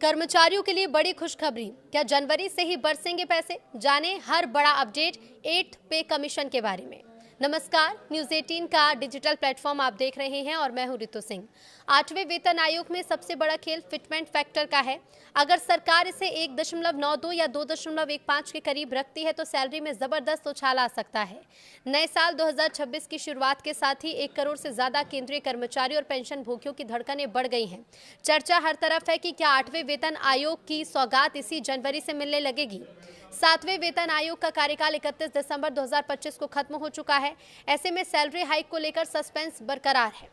कर्मचारियों के लिए बड़ी खुशखबरी। क्या जनवरी से ही बरसेंगे पैसे? जाने हर बड़ा अपडेट 8th पे कमीशन के बारे में। नमस्कार, न्यूज 18 का डिजिटल प्लेटफॉर्म आप देख रहे हैं और मैं हूं रितु सिंह। 8वें वेतन आयोग में सबसे बड़ा खेल फिटमेंट फैक्टर का है। अगर सरकार इसे 1.92 या 2.15 के करीब रखती है तो सैलरी में जबरदस्त उछाल आ सकता है। नए साल 2026 की शुरुआत के साथ ही 1 करोड़ से ज्यादा केंद्रीय कर्मचारी और पेंशन भोगियों की धड़कनें बढ़ गई हैं। चर्चा हर तरफ है कि क्या 8वें वेतन आयोग की सौगात इसी जनवरी से मिलने लगेगी। 7वें वेतन आयोग का कार्यकाल 31 दिसंबर 2025 को खत्म हो चुका है। ऐसे में सैलरी हाइक को लेकर सस्पेंस बरकरार है।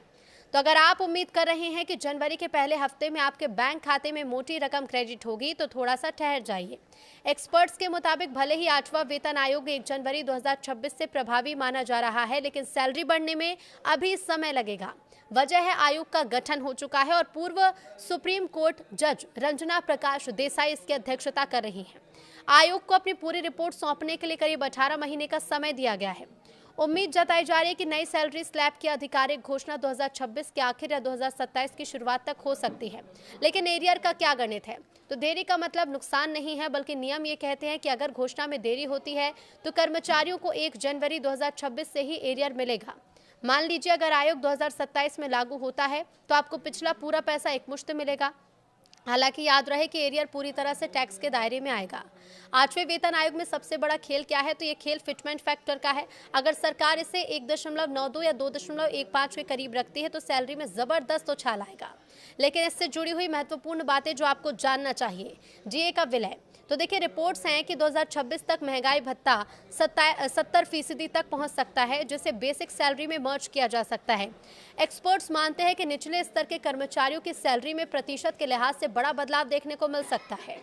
तो अगर आप उम्मीद कर रहे हैं कि जनवरी के पहले हफ्ते में आपके बैंक खाते में मोटी रकम क्रेडिट होगी तो थोड़ा सा ठहर जाइए। एक्सपर्ट्स के मुताबिक भले ही 8वां वेतन आयोग 1 जनवरी 2026 से प्रभावी माना जा रहा है, लेकिन सैलरी बढ़ने में अभी समय लगेगा। वजह है आयोग का गठन हो चुका है और पूर्व सुप्रीम कोर्ट जज रंजना प्रकाश देसाई इसकी अध्यक्षता कर रही हैं। आयोग को अपनी पूरी रिपोर्ट सौंपने के लिए करीब 18 महीने का समय दिया गया है। उम्मीद जताई जा रही है कि नई सैलरी स्लैब की आधिकारिक घोषणा 2026 के आखिर या 2027 की शुरुआत तक हो सकती है। लेकिन एरियर का क्या गणित है? तो देरी का मतलब नुकसान नहीं है, बल्कि नियम ये कहते हैं कि अगर घोषणा में देरी होती है तो कर्मचारियों को 1 जनवरी 2026 से ही एरियर मिलेगा। मान लीजिए अगर आयोग 2027 में लागू होता है तो आपको पिछला पूरा पैसा एकमुश्त मिलेगा। हालांकि याद रहे कि एरियर पूरी तरह से टैक्स के दायरे में आएगा। 8वें वेतन आयोग में सबसे बड़ा खेल क्या है? तो ये खेल फिटमेंट फैक्टर का है। अगर सरकार इसे 1.92 या 2.15 के करीब रखती है तो सैलरी में जबरदस्त उछाल आएगा। लेकिन इससे जुड़ी हुई महत्वपूर्ण बातें जो आपको जानना चाहिए। जीए का विलय। तो देखिए, रिपोर्ट्स हैं कि 2026 तक महंगाई भत्ता 70% तक पहुंच सकता है, जिसे बेसिक सैलरी में मर्ज किया जा सकता है। एक्सपर्ट्स मानते हैं कि निचले स्तर के कर्मचारियों की सैलरी में प्रतिशत के लिहाज से बड़ा बदलाव देखने को मिल सकता है।